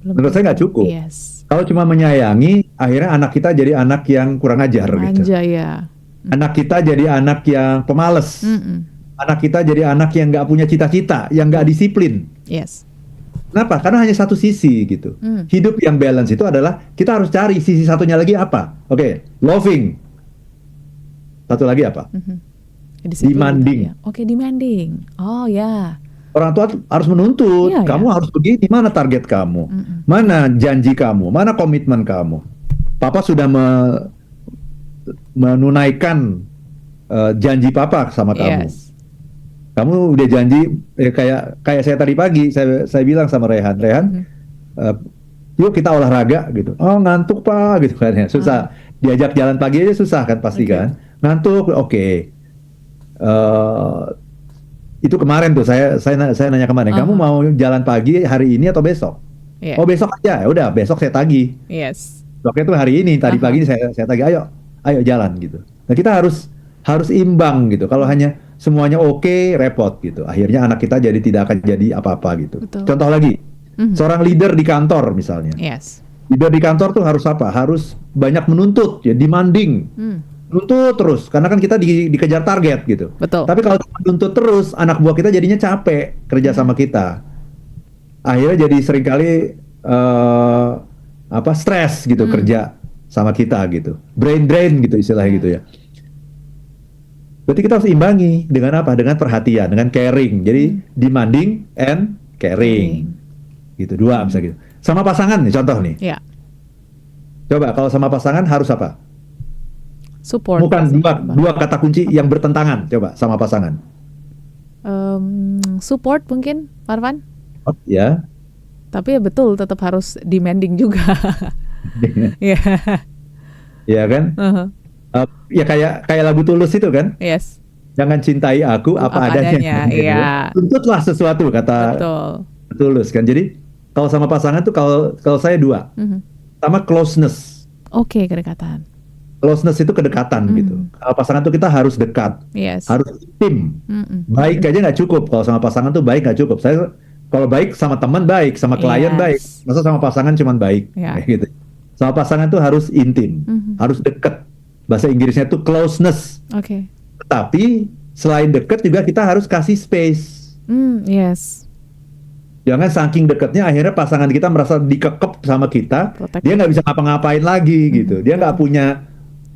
Menurut saya nggak cukup. Yes. Kalau cuma menyayangi, akhirnya anak kita jadi anak yang kurang ajar gitu. Manja ya. Anak kita jadi anak yang pemalas. Anak kita jadi anak yang nggak punya cita-cita, yang nggak disiplin. Yes. Kenapa? Karena hanya satu sisi gitu. Hidup yang balance itu adalah kita harus cari sisi satunya lagi apa? Oke, loving. Satu lagi apa? Disiplin Demanding. tadi ya. Oke, demanding. Oh ya. Orang tua harus menuntut. Iya, Kamu harus begini. Mana target kamu? Mana janji kamu? Mana komitmen kamu? Papa sudah menunaikan janji Papa sama kamu. Yes. Kamu udah janji kayak saya tadi pagi saya bilang sama Rehan, yuk kita olahraga gitu. Oh ngantuk Pak gitu kan ya, susah. Diajak jalan pagi aja susah kan pasti kan. Ngantuk, oke. Itu kemarin tuh saya nanya kemarin, kamu mau jalan pagi hari ini atau besok? Yeah. Oh besok aja, ya udah besok saya tagih. Yes. Besoknya tuh hari ini, tadi pagi ini saya tagih, ayo jalan gitu. Nah kita harus imbang gitu. Kalau hanya semuanya oke, repot gitu. Akhirnya anak kita jadi tidak akan jadi apa-apa gitu. Betul. Contoh lagi, seorang leader di kantor misalnya. Yes. Leader di kantor tuh harus apa? Harus banyak menuntut, ya demanding. Nuntut terus, karena kan kita dikejar target gitu. Betul. Tapi kalau nuntut terus, anak buah kita jadinya capek kerja sama kita. Akhirnya jadi seringkali stres gitu kerja sama kita gitu. Brain drain gitu istilahnya gitu ya. Berarti kita harus imbangi dengan apa? Dengan perhatian, dengan caring. Jadi demanding and caring. Gitu, 2 misalnya gitu. Sama pasangan nih, contoh nih. Ya. Coba kalau sama pasangan harus apa? Support. Bukan 2 kata kunci yang bertentangan. Coba sama pasangan. Support mungkin, Parvan. Oh, ya. Tapi ya betul, tetap harus demanding juga. Iya. Iya kan? Ya kayak lagu Tulus itu kan? Yes. Jangan cintai aku apa adanya. Iya. Tuntutlah sesuatu kata Betul. Tulus kan. Jadi kalau sama pasangan tuh kalau saya 2. Sama closeness. Oke, kedekatan. Closeness itu kedekatan gitu. Kalau pasangan tuh kita harus dekat, Yes. harus intim. Baik aja nggak cukup. Kalau sama pasangan tuh baik nggak cukup. Saya kalau baik sama teman baik, sama klien Yes. baik. Masa sama pasangan cuman baik, Ya. kayak gitu. Sama pasangan tuh harus intim, harus dekat. Bahasa Inggrisnya tuh closeness. Oke. Tapi selain dekat juga kita harus kasih space. Yes. Jangan saking dekatnya akhirnya pasangan kita merasa dikekep sama kita, Protect. dia nggak bisa ngapa-ngapain lagi gitu. Dia nggak punya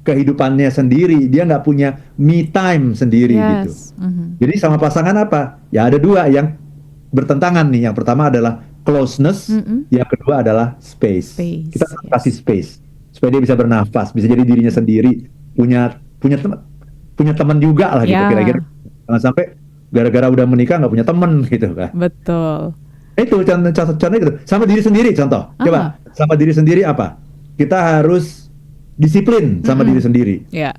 kehidupannya sendiri, dia nggak punya me time sendiri gitu. Yes. Mhm. Jadi sama pasangan apa? Ya ada dua yang bertentangan nih. Yang pertama adalah closeness, Mm-mm. yang kedua adalah space. Space, Kita yes. kasih space supaya dia bisa bernafas, bisa jadi dirinya sendiri, punya punya teman, punya teman juga lah gitu Ya. kira-kira. Jangan sampai gara-gara udah menikah nggak punya teman gitu kan. Betul. Itu contohnya gitu. Sama diri sendiri contoh. Coba sama diri sendiri apa? Kita harus disiplin sama diri sendiri. Ya,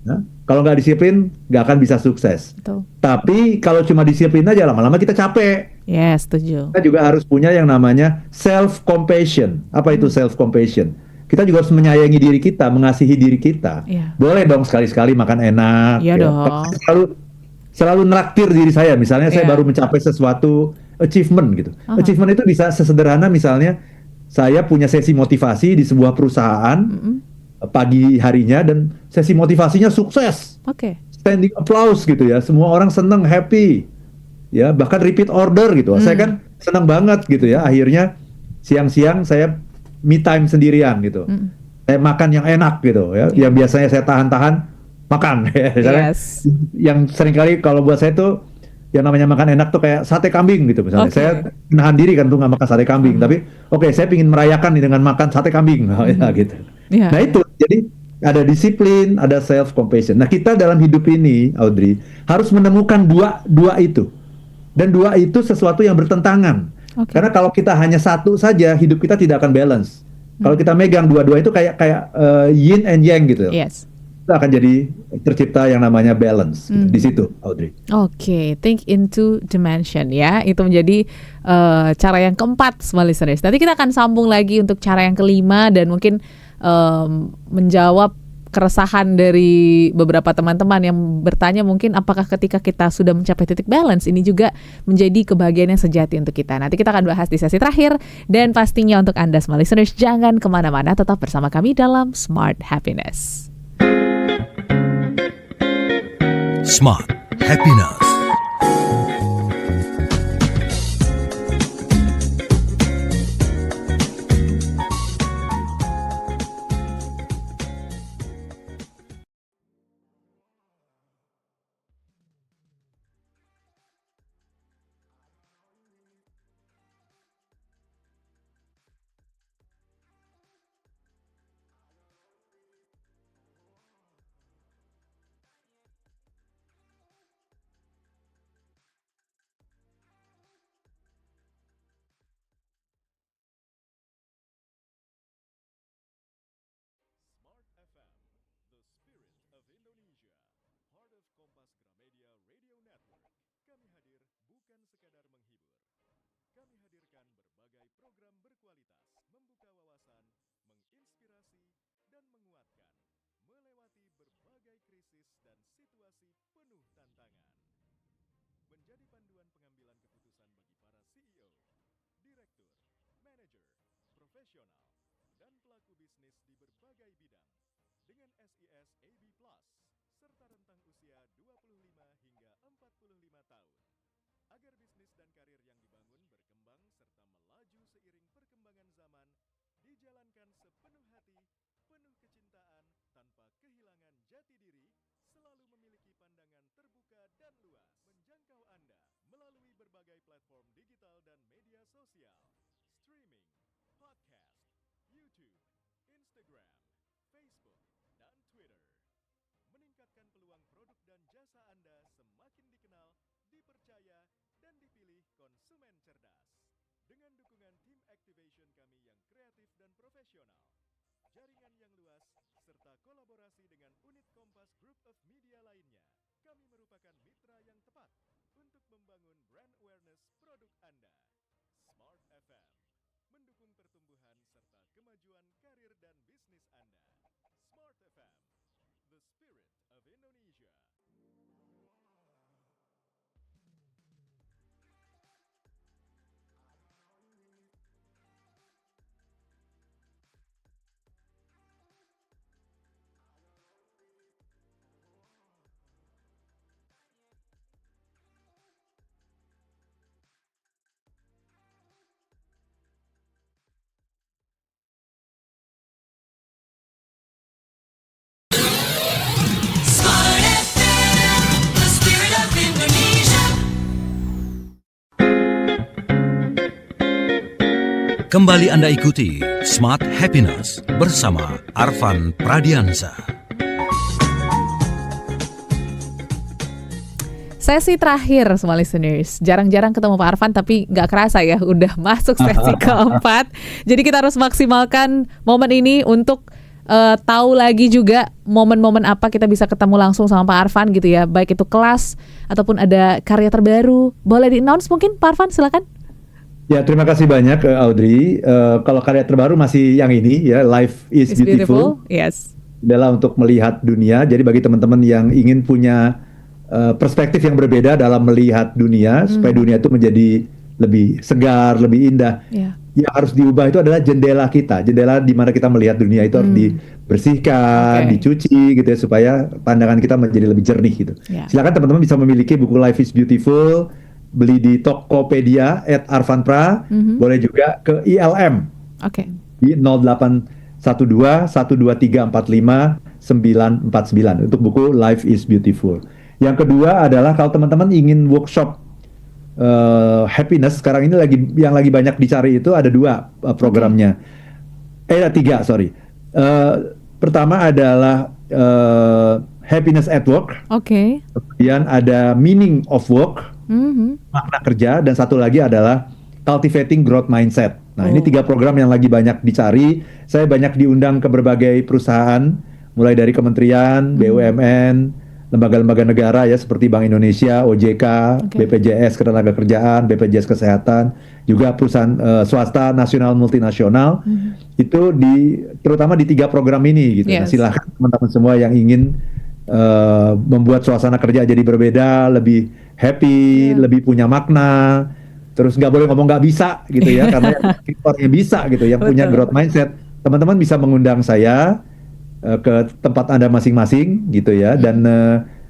Nah, kalau nggak disiplin, nggak akan bisa sukses. betul. Tapi kalau cuma disiplin aja lama-lama kita capek. Yes, setuju. Kita juga harus punya yang namanya self compassion. Apa itu self compassion? Kita juga harus menyayangi diri kita, mengasihi diri kita. Iya. Boleh dong sekali-sekali makan enak. Iya ya. dong. Selalu naktir diri saya. Misalnya saya Iya. baru mencapai sesuatu achievement gitu. Aha. Achievement itu bisa sesederhana misalnya saya punya sesi motivasi di sebuah perusahaan pagi harinya dan sesi motivasinya sukses. Oke. Standing applause gitu ya. Semua orang senang, happy. Ya, bahkan repeat order gitu. Saya kan senang banget gitu ya. Akhirnya siang-siang saya me time sendirian gitu. Saya makan yang enak gitu ya. Yang biasanya saya tahan-tahan makan ya. Misalnya, Yes. yang seringkali kalau buat saya tuh yang namanya makan enak tuh kayak sate kambing gitu misalnya. Oke. Saya menahan diri kan tuh nggak makan sate kambing, tapi oke, saya ingin merayakan nih dengan makan sate kambing. Ya gitu. Iya. Nah itu, jadi ada disiplin, ada self compassion. Nah kita dalam hidup ini, Audrey, harus menemukan dua itu. Dan dua itu sesuatu yang bertentangan. Oke. Karena kalau kita hanya satu saja, hidup kita tidak akan balance. Kalau kita megang dua-dua itu kayak yin and yang gitu. Yes. Itu akan jadi tercipta yang namanya balance gitu. Di situ, Audrey. Oke, think into dimension ya. Itu menjadi cara yang keempat, small listeners. Nanti kita akan sambung lagi untuk cara yang kelima dan mungkin menjawab keresahan dari beberapa teman-teman yang bertanya mungkin apakah ketika kita sudah mencapai titik balance ini juga menjadi kebahagiaan yang sejati untuk kita. Nanti kita akan bahas di sesi terakhir dan pastinya untuk Anda small listeners jangan kemana-mana, tetap bersama kami dalam Smart Happiness. Smart Happiness. Smart FM, the spirit of Indonesia, heart of Kompas Gramedia Radio Network. Kami hadir bukan sekadar menghibur. Kami hadirkan berbagai program berkualitas, membuka wawasan, menginspirasi, dan menguatkan, melewati berbagai krisis dan situasi penuh tantangan. Menjadi panduan pengambilan keputusan bagi para CEO, direktur, manajer, profesional, dan pelaku bisnis di berbagai bidang dengan SIS AB Plus serta rentang usia 25 hingga 45 tahun. Agar bisnis dan karir yang dibangun berkembang serta melaju seiring perkembangan zaman, dijalankan sepenuh hati, penuh kecintaan, tanpa kehilangan jati diri, selalu memiliki pandangan terbuka dan luas, menjangkau Anda melalui berbagai platform digital dan media sosial, streaming, podcast, YouTube, Instagram, Facebook, dan Twitter. Meningkatkan peluang produk dan jasa Anda semakin dikenal, dipercaya, dan dipilih konsumen cerdas. Dengan dukungan tim activation kami yang kreatif dan profesional, jaringan yang luas, serta kolaborasi dengan unit Kompas Group of Media lainnya, kami merupakan mitra yang tepat untuk membangun brand awareness produk Anda. Smart FM, mendukung pertumbuhan serta kemajuan karir dan bisnis Anda. Smart FM, the spirit of Indonesia. Kembali Anda ikuti Smart Happiness bersama Arfan Pradiansa. Sesi terakhir semua listeners. Jarang-jarang ketemu Pak Arfan tapi nggak kerasa ya udah masuk sesi keempat. Jadi kita harus maksimalkan momen ini untuk tahu lagi juga momen-momen apa kita bisa ketemu langsung sama Pak Arfan gitu ya. Baik itu kelas ataupun ada karya terbaru. Boleh di-announce mungkin Pak Arfan, silakan. Ya, terima kasih banyak Audrey. Kalau karya terbaru masih yang ini ya, Life is It's Beautiful. Yes. Adalah untuk melihat dunia. Jadi bagi teman-teman yang ingin punya perspektif yang berbeda dalam melihat dunia, supaya dunia itu menjadi lebih segar, lebih indah. Yeah. Yang harus diubah itu adalah jendela kita, jendela di mana kita melihat dunia itu harus dibersihkan, dicuci gitu ya, supaya pandangan kita menjadi lebih jernih gitu. Yeah. Silakan teman-teman bisa memiliki buku Life is Beautiful, beli di Tokopedia @arfanpra, boleh juga ke ILM di 0812 12345 949 untuk buku Life is Beautiful. Yang kedua adalah kalau teman-teman ingin workshop happiness, sekarang ini yang lagi banyak dicari itu ada 2 programnya. 3, sorry. Pertama adalah happiness at work. Kemudian ada meaning of work, makna kerja, dan satu lagi adalah cultivating growth mindset. Nah, ini 3 program yang lagi banyak dicari. Saya banyak diundang ke berbagai perusahaan, mulai dari kementerian, BUMN, lembaga-lembaga negara ya seperti Bank Indonesia, OJK, BPJS Ketenagakerjaan, BPJS Kesehatan, juga perusahaan swasta nasional multinasional. Itu terutama di 3 program ini gitu. Nah, silahkan teman-teman semua yang ingin membuat suasana kerja jadi berbeda, lebih happy, lebih punya makna. Terus nggak boleh ngomong nggak bisa gitu ya, karena orangnya bisa gitu, yang punya growth mindset. Teman-teman bisa mengundang saya ke tempat Anda masing-masing gitu ya, dan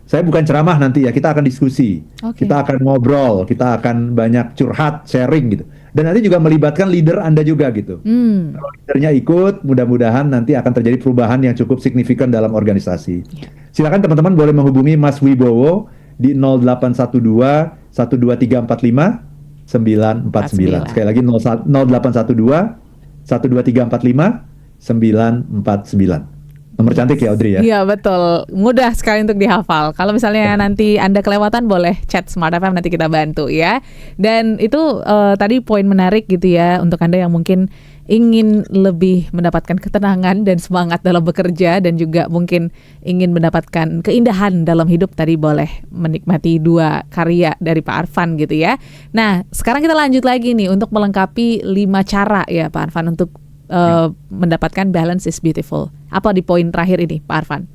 saya bukan ceramah nanti ya, kita akan diskusi, kita akan ngobrol, kita akan banyak curhat, sharing gitu, dan nanti juga melibatkan leader Anda juga gitu. Kalau leadernya ikut, mudah-mudahan nanti akan terjadi perubahan yang cukup signifikan dalam organisasi. Silakan teman-teman boleh menghubungi Mas Wibowo di 0812 12345 949. Sekali lagi 0812 12345 949. Nomor cantik ya Audrey ya? Iya betul, mudah sekali untuk dihafal. Kalau misalnya nanti Anda kelewatan boleh chat Smart FM, nanti kita bantu ya. Dan itu tadi poin menarik gitu ya, untuk Anda yang mungkin ingin lebih mendapatkan ketenangan dan semangat dalam bekerja, dan juga mungkin ingin mendapatkan keindahan dalam hidup, tadi boleh menikmati 2 karya dari Pak Arfan gitu ya. Nah, sekarang kita lanjut lagi nih untuk melengkapi 5 cara ya Pak Arfan untuk mendapatkan balance is beautiful. Apa di poin terakhir ini Pak Arfan?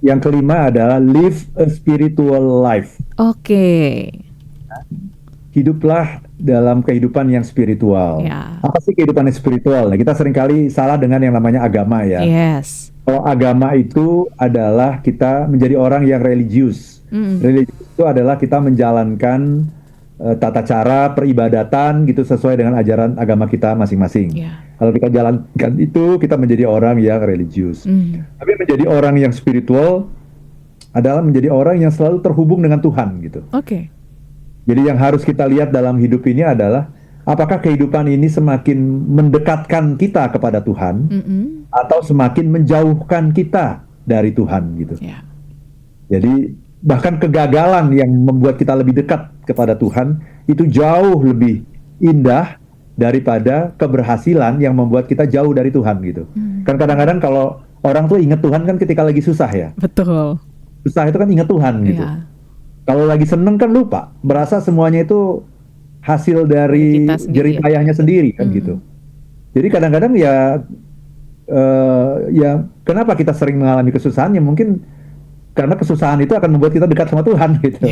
Yang kelima adalah live a spiritual life. Hiduplah dalam kehidupan yang spiritual. Apa sih kehidupan yang spiritual? Nah, kita seringkali salah dengan yang namanya agama ya. Kalau agama itu adalah kita menjadi orang yang religius. Religius itu adalah kita menjalankan tata cara peribadatan gitu sesuai dengan ajaran agama kita masing-masing. Kalau kita jalankan itu, kita menjadi orang yang religius. Tapi menjadi orang yang spiritual adalah menjadi orang yang selalu terhubung dengan Tuhan gitu. Jadi yang harus kita lihat dalam hidup ini adalah apakah kehidupan ini semakin mendekatkan kita kepada Tuhan atau semakin menjauhkan kita dari Tuhan gitu. Jadi bahkan kegagalan yang membuat kita lebih dekat kepada Tuhan itu jauh lebih indah daripada keberhasilan yang membuat kita jauh dari Tuhan gitu. Kan kadang-kadang kalau orang tuh ingat Tuhan kan ketika lagi susah ya. Susah itu kan ingat Tuhan gitu. Kalau lagi seneng kan lupa, berasa semuanya itu hasil dari jerih payahnya sendiri kan gitu. Jadi kadang-kadang ya kenapa kita sering mengalami kesusahan, ya mungkin karena kesusahan itu akan membuat kita dekat sama Tuhan gitu.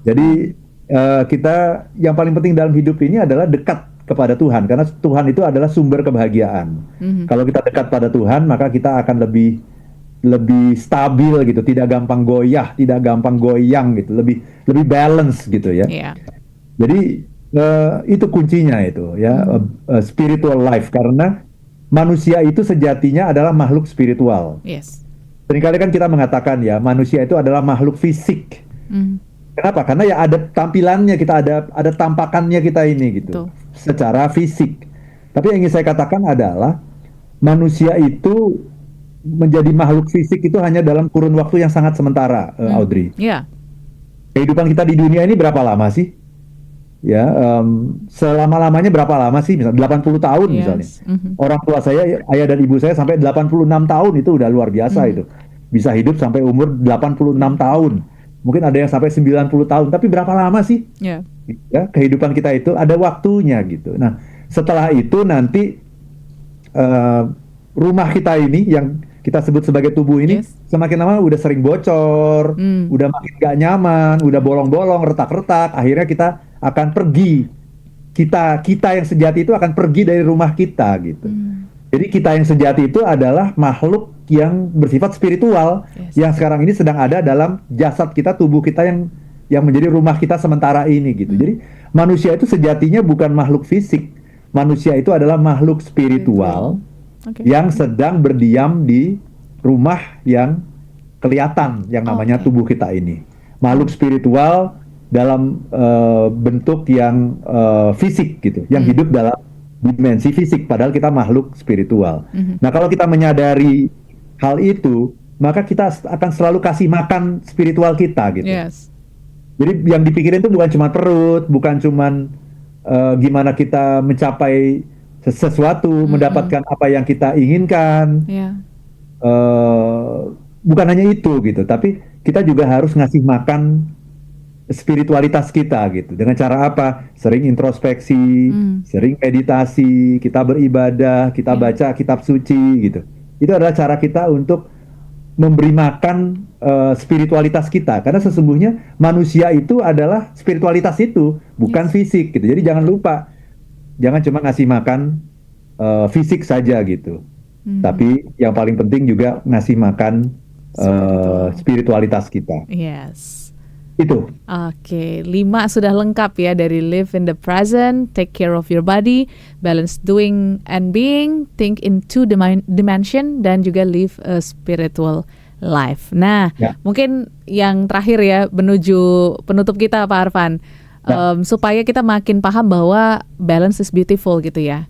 Jadi kita yang paling penting dalam hidup ini adalah dekat kepada Tuhan, karena Tuhan itu adalah sumber kebahagiaan. Kalau kita dekat pada Tuhan, maka kita akan lebih stabil gitu, tidak gampang goyah, tidak gampang goyang gitu, lebih balance gitu ya. Jadi itu kuncinya itu ya, spiritual life, karena manusia itu sejatinya adalah makhluk spiritual. Seringkali kan kita mengatakan ya, manusia itu adalah makhluk fisik. Kenapa? Karena ya ada tampilannya, kita ada tampakannya kita ini gitu, secara fisik. Tapi yang ingin saya katakan adalah manusia itu menjadi makhluk fisik itu hanya dalam kurun waktu yang sangat sementara, Audrey. Ya. Kehidupan kita di dunia ini berapa lama sih? Ya, selama-lamanya berapa lama sih? Misalnya 80 tahun misalnya. Orang tua saya, ayah dan ibu saya sampai 86 tahun itu udah luar biasa itu. Bisa hidup sampai umur 86 tahun. Mungkin ada yang sampai 90 tahun, tapi berapa lama sih? Ya. Ya, kehidupan kita itu ada waktunya gitu. Nah, setelah itu nanti rumah kita ini yang kita sebut sebagai tubuh ini Yes. semakin lama udah sering bocor, udah makin gak nyaman, udah bolong-bolong, retak-retak, akhirnya kita akan pergi. Kita yang sejati itu akan pergi dari rumah kita gitu. Jadi kita yang sejati itu adalah makhluk yang bersifat spiritual, Yes. yang sekarang ini sedang ada dalam jasad kita, tubuh kita yang menjadi rumah kita sementara ini gitu. Jadi manusia itu sejatinya bukan makhluk fisik. Manusia itu adalah makhluk spiritual Oke. yang sedang berdiam di rumah yang kelihatan yang namanya Oke. tubuh kita ini. Makhluk spiritual dalam bentuk yang fisik gitu, yang hidup dalam dimensi fisik, padahal kita makhluk spiritual. Nah, kalau kita menyadari hal itu, maka kita akan selalu kasih makan spiritual kita gitu. Yes. Jadi yang dipikirin itu bukan cuma perut, bukan cuma gimana kita mencapai sesuatu, mendapatkan apa yang kita inginkan. Ya. Bukan hanya itu gitu, tapi kita juga harus ngasih makan spiritualitas kita gitu. Dengan cara apa? Sering introspeksi, sering meditasi, kita beribadah, kita baca kitab suci gitu. Itu adalah cara kita untuk memberi makan spiritualitas kita, karena sesungguhnya manusia itu adalah spiritualitas itu, bukan fisik gitu. Jadi jangan lupa, jangan cuma ngasih makan fisik saja gitu, tapi yang paling penting juga ngasih makan spiritualitas kita. Yes. Itu. Oke, 5 sudah lengkap ya, dari live in the present, take care of your body, balance doing and being, think in two dimension, dan juga live a spiritual life. Nah, Ya. mungkin yang terakhir ya, menuju penutup kita Pak Arfan, supaya kita makin paham bahwa balance is beautiful gitu ya.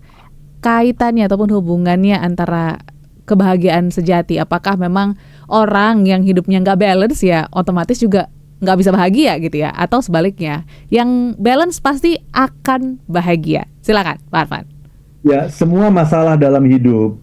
Kaitannya ataupun hubungannya antara kebahagiaan sejati, apakah memang orang yang hidupnya nggak balance ya otomatis juga nggak bisa bahagia gitu ya, atau sebaliknya yang balance pasti akan bahagia? Silakan Pak Arfan. Ya, semua masalah dalam hidup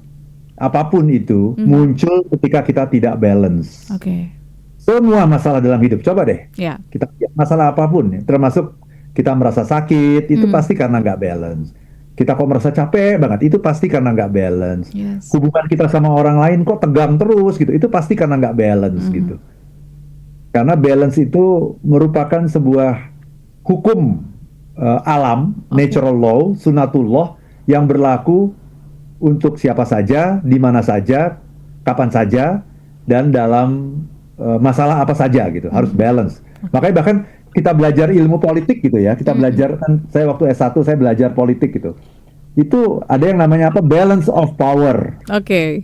apapun itu muncul ketika kita tidak balance. Oke. Semua masalah dalam hidup, coba deh Ya. kita masalah apapun ya, termasuk kita merasa sakit, itu pasti karena nggak balance. Kita kok merasa capek banget, itu pasti karena nggak balance. Yes. Hubungan kita sama orang lain kok tegang terus gitu, itu pasti karena nggak balance gitu. Karena balance itu merupakan sebuah hukum alam, natural law, sunatullah, yang berlaku untuk siapa saja, di mana saja, kapan saja, dan dalam masalah apa saja gitu, harus balance. Makanya bahkan kita belajar ilmu politik gitu ya, kita belajar, kan saya waktu S1 saya belajar politik gitu. Itu ada yang namanya apa? Balance of power. Oke.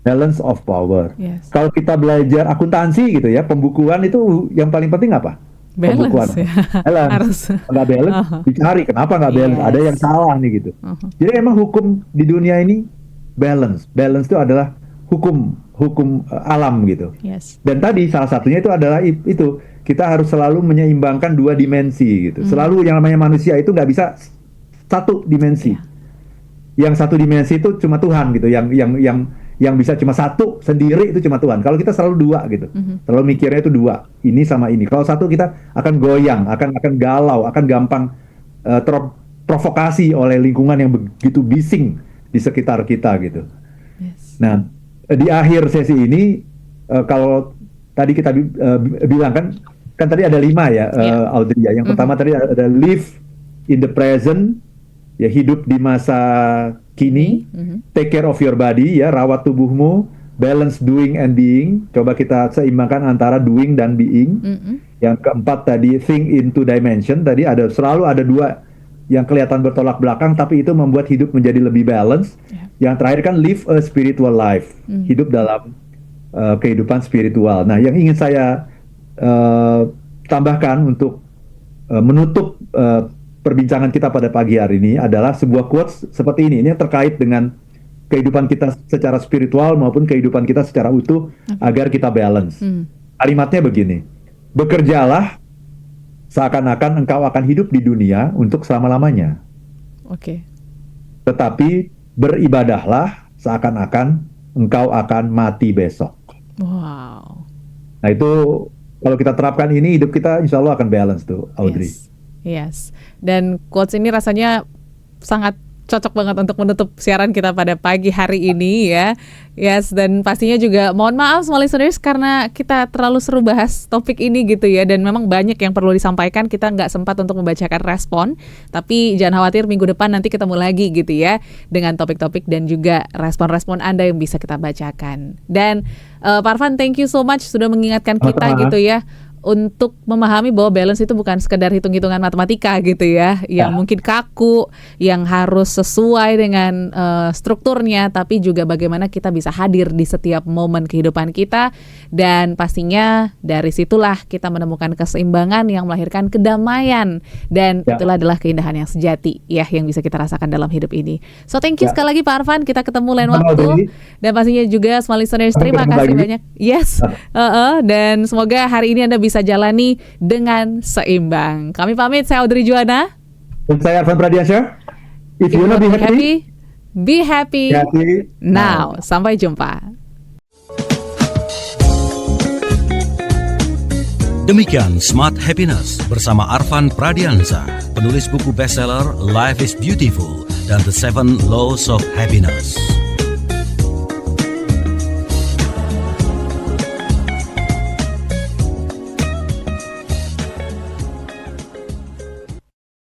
Balance of power. Yes. Kalau kita belajar akuntansi gitu ya, pembukuan itu yang paling penting apa? Balance Pembukuan. ya. Balance. Harus. Nggak balance, dicari kenapa nggak balance. Yes. Ada yang salah nih gitu. Jadi emang hukum di dunia ini balance. Balance itu adalah hukum alam gitu. Yes. Dan tadi salah satunya itu adalah itu, kita harus selalu menyeimbangkan dua dimensi gitu. Selalu yang namanya manusia itu nggak bisa satu dimensi. Yang satu dimensi itu cuma Tuhan gitu. Yang bisa cuma satu sendiri itu cuma Tuhan. Kalau kita selalu dua gitu, selalu mikirnya itu dua, ini sama ini. Kalau satu kita akan goyang, akan galau, akan gampang terprovokasi oleh lingkungan yang begitu bising di sekitar kita gitu. Yes. Nah, di akhir sesi ini kalau tadi kita bilang kan tadi ada 5 ya, Audrey ya. Yang pertama tadi ada live in the present, ya hidup di masa kini, take care of your body ya, rawat tubuhmu, balance doing and being. Coba kita seimbangkan antara doing dan being. Yang keempat tadi think in two dimension. Tadi selalu ada 2 yang kelihatan bertolak belakang, tapi itu membuat hidup menjadi lebih balance. Yang terakhir kan live a spiritual life, hidup dalam kehidupan spiritual. Nah, yang ingin saya tambahkan untuk menutup perbincangan kita pada pagi hari ini adalah sebuah quotes seperti ini. Ini yang terkait dengan kehidupan kita secara spiritual maupun kehidupan kita secara utuh agar kita balance. Kalimatnya begini, bekerjalah seakan-akan engkau akan hidup di dunia untuk selama-lamanya. Oke. Tetapi beribadahlah seakan-akan engkau akan mati besok. Wow. Nah itu kalau kita terapkan ini, hidup kita insya Allah akan balance tuh, Audrey. Yes. Dan quotes ini rasanya sangat cocok banget untuk menutup siaran kita pada pagi hari ini ya. Yes, dan pastinya juga mohon maaf small listeners karena kita terlalu seru bahas topik ini gitu ya. Dan memang banyak yang perlu disampaikan, kita nggak sempat untuk membacakan respon. Tapi jangan khawatir, minggu depan nanti ketemu lagi gitu ya, dengan topik-topik dan juga respon-respon Anda yang bisa kita bacakan. Dan Pak Arfan, thank you so much sudah mengingatkan kita gitu ya, untuk memahami bahwa balance itu bukan sekedar hitung-hitungan matematika gitu ya, yang mungkin kaku, yang harus sesuai dengan strukturnya, tapi juga bagaimana kita bisa hadir di setiap momen kehidupan kita. Dan pastinya dari situlah kita menemukan keseimbangan yang melahirkan kedamaian, dan itulah adalah keindahan yang sejati ya, yang bisa kita rasakan dalam hidup ini. So thank you sekali lagi Pak Arfan, kita ketemu lain waktu, dan pastinya juga small listeners, terima kasih banyak. Yes, dan semoga hari ini Anda bisa jalani dengan seimbang. Kami pamit, saya Audrey Juwana. Dan saya Arfan Pradiansyah. If you wanna be happy, be happy now. Sampai jumpa. Demikian Smart Happiness bersama Arfan Pradiansyah, penulis buku bestseller Life is Beautiful dan The 7 Laws of Happiness.